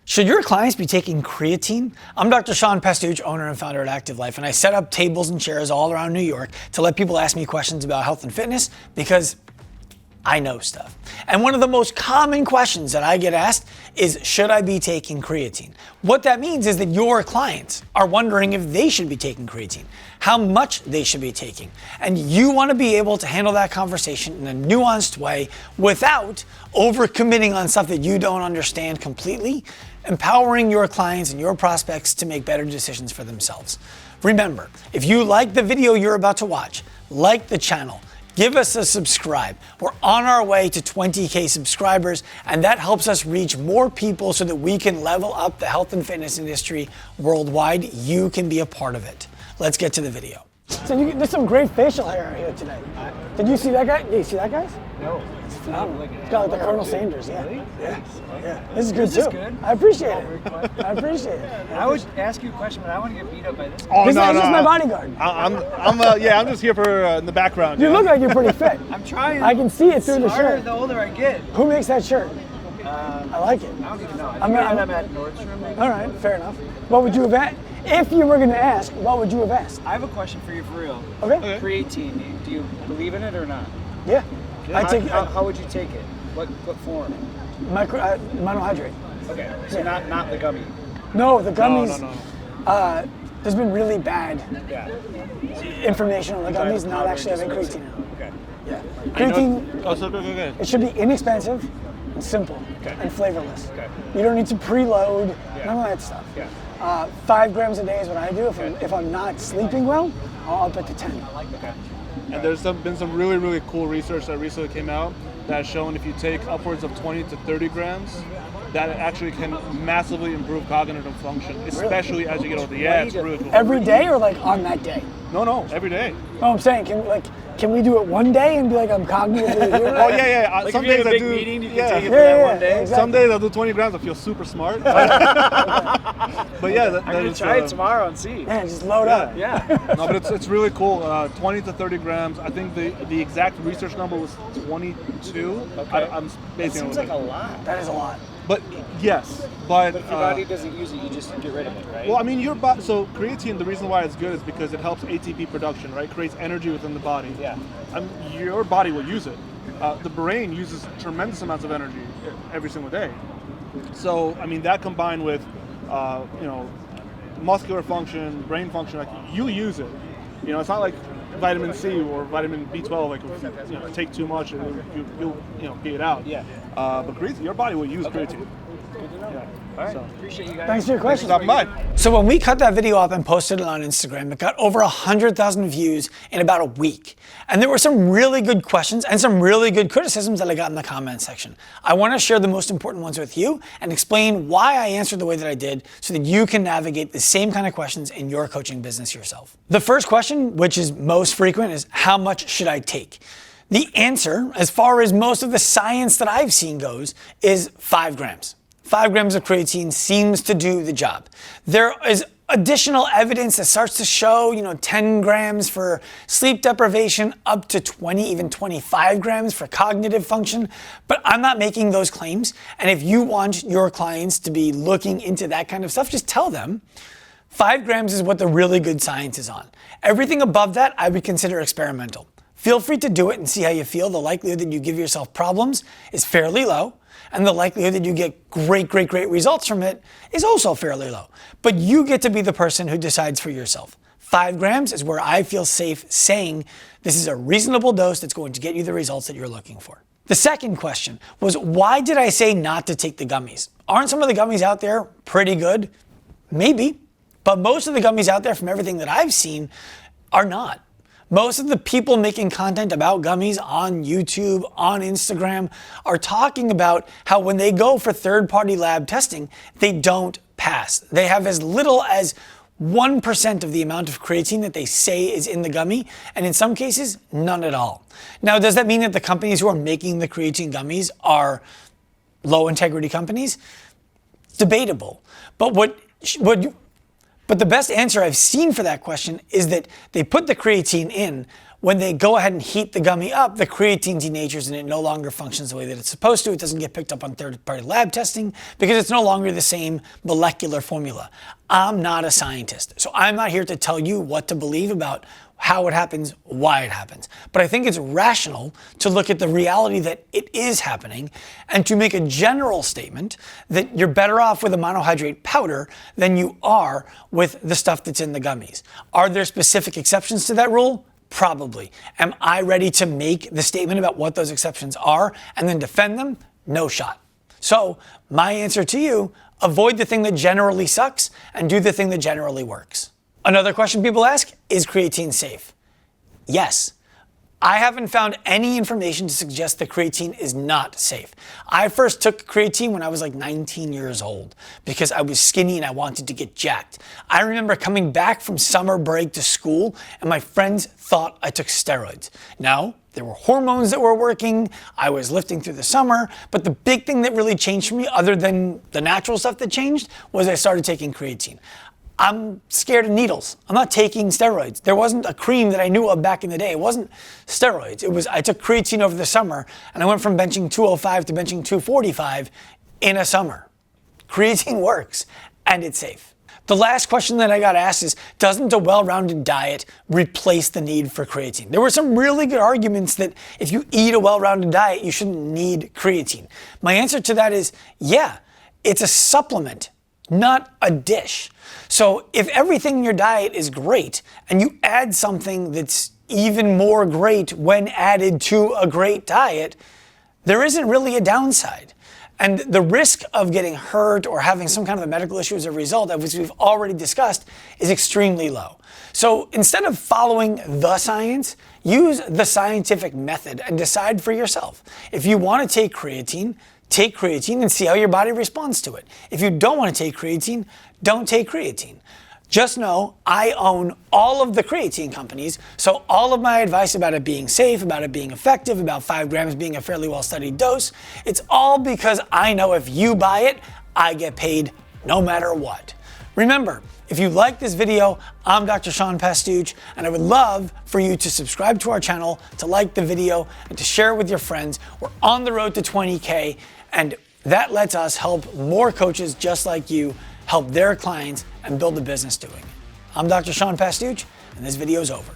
Should your clients be taking creatine? I'm Dr. Sean Pastuch, owner and founder at Active Life, and I set up tables and chairs all around New York to let people ask me questions about health and fitness because I know stuff. And one of the most common questions that I get asked is, should I be taking creatine? What that means is that your clients are wondering if they should be taking creatine, how much they should be taking. And you want to be able to handle that conversation in a nuanced way without overcommitting on stuff that you don't understand completely, empowering your clients and your prospects to make better decisions for themselves. Remember, if you like the video you're about to watch, like the channel, give us a subscribe. We're on our way to 20K subscribers, and that helps us reach more people so that we can level up the health and fitness industry worldwide. You can be a part of it. Let's get to the video. So there's some great facial hair here today. Did you see that guy? Did you see that, guys? No. It's phenomenal. It's got like the Colonel Sanders, yeah. Really? Yeah. This is good This too. is good. I appreciate it. I appreciate it. I would ask you a question, but I want to get beat up by this guy. Oh, He's no. just my bodyguard. I'm just here for in the background. You look like you're pretty fit. I'm trying. I can see it through the Smarter shirt. the older I get. Who makes that shirt? I like it. I don't even know. I'm at Nordstrom. Maybe. All right, fair enough. What would you have asked? If you were going to ask, what would you have asked? I have a question for you for real. Okay. Creatine, do you believe in it or not? Yeah. How would you take it? What form? Monohydrate. Okay. So not the gummy. No, the gummies. No. There's been really bad Yeah. information on the gummies not actually having creatine in them. Okay. Yeah. Creatine, Oh, so good. it should be inexpensive and simple and flavorless. Okay. You don't need to preload, none of that stuff. Yeah. 5 grams a day is what I do. If I'm not sleeping well, I'll up it to 10. Okay. And there's been some really cool research that recently came out that has shown if you take upwards of 20 to 30 grams, that it actually can massively improve cognitive function, especially as you get older. Yeah, it's really cool. Every day or like on that day? No, every day. No, I'm saying, can we do it one day and be like, I'm cognitively here? Oh yeah. Like Some if you have days a I big do. meeting, you can Yeah. take it for that one day. exactly. Some days I'll do 20 grams. I feel super smart. But yeah, I'm going to try it tomorrow and see. Yeah, just load up. Yeah. No, but it's really cool. 20 to 30 grams. I think the exact research number was 22. Okay. I'm It basing seems it like a lot. That is a lot. But yes, but But if your body doesn't use it, you just get rid of it, right? well, I mean, your body. So creatine, the reason why it's good is because it helps ATP production, right? Creates energy within the body. Yeah. Your body will use it. The brain uses tremendous amounts of energy every single day. So I mean, that combined with muscular function, brain function, like you use it. You know, it's not like vitamin C or vitamin B12. Like if you take too much, and you'll pee it out. Yeah. But creatine, your body will use creatine. Good to know. Yeah. All right. So. Appreciate you guys. Thanks for your question. Stop by. So when we cut that video up and posted it on Instagram, it got over 100,000 views in about a week. And there were some really good questions and some really good criticisms that I got in the comment section. I want to share the most important ones with you and explain why I answered the way that I did so that you can navigate the same kind of questions in your coaching business yourself. The first question, which is most frequent, is how much should I take? The answer, as far as most of the science that I've seen goes, is 5 grams. 5 grams of creatine seems to do the job. There is additional evidence that starts to show, 10 grams for sleep deprivation, up to 20, even 25 grams for cognitive function, but I'm not making those claims. And if you want your clients to be looking into that kind of stuff, just tell them 5 grams is what the really good science is on. Everything above that, I would consider experimental. Feel free to do it and see how you feel. The likelihood that you give yourself problems is fairly low. And the likelihood that you get great results from it is also fairly low. But you get to be the person who decides for yourself. 5 grams is where I feel safe saying this is a reasonable dose that's going to get you the results that you're looking for. The second question was, why did I say not to take the gummies? Aren't some of the gummies out there pretty good? Maybe, but most of the gummies out there from everything that I've seen are not. Most of the people making content about gummies on YouTube, on Instagram, are talking about how when they go for third-party lab testing, they don't pass. They have as little as 1% of the amount of creatine that they say is in the gummy, and in some cases, none at all. Now, does that mean that the companies who are making the creatine gummies are low-integrity companies? It's debatable. But the best answer I've seen for that question is that they put the creatine in when they go ahead and heat the gummy up, the creatine denatures and it no longer functions the way that it's supposed to. It doesn't get picked up on third-party lab testing because it's no longer the same molecular formula. I'm not a scientist, so I'm not here to tell you what to believe about how it happens, why it happens. But I think it's rational to look at the reality that it is happening and to make a general statement that you're better off with a monohydrate powder than you are with the stuff that's in the gummies. Are there specific exceptions to that rule? Probably. Am I ready to make the statement about what those exceptions are and then defend them? No shot. So my answer to you, avoid the thing that generally sucks and do the thing that generally works. Another question people ask, is creatine safe? Yes. I haven't found any information to suggest that creatine is not safe. I first took creatine when I was like 19 years old because I was skinny and I wanted to get jacked. I remember coming back from summer break to school and my friends thought I took steroids. Now, there were hormones that were working, I was lifting through the summer, but the big thing that really changed for me, other than the natural stuff that changed, was I started taking creatine. I'm scared of needles. I'm not taking steroids. There wasn't a cream that I knew of back in the day. It wasn't steroids. I took creatine over the summer and I went from benching 205 to benching 245 in a summer. Creatine works and it's safe. The last question that I got asked is, doesn't a well-rounded diet replace the need for creatine? There were some really good arguments that if you eat a well-rounded diet, you shouldn't need creatine. My answer to that is, yeah, it's a supplement, not a dish. So if everything in your diet is great and you add something that's even more great when added to a great diet, there isn't really a downside. And the risk of getting hurt or having some kind of a medical issue as a result, of which we've already discussed, is extremely low. So instead of following the science, use the scientific method and decide for yourself. If you want to take creatine and see how your body responds to it. If you don't want to take creatine, don't take creatine. Just know I own all of the creatine companies, so all of my advice about it being safe, about it being effective, about 5 grams being a fairly well-studied dose, it's all because I know if you buy it, I get paid no matter what. Remember, if you like this video, I'm Dr. Sean Pastuch, and I would love for you to subscribe to our channel, to like the video, and to share it with your friends. We're on the road to 20K, and that lets us help more coaches just like you help their clients and build a business doing it. I'm Dr. Sean Pastuch, and this video is over.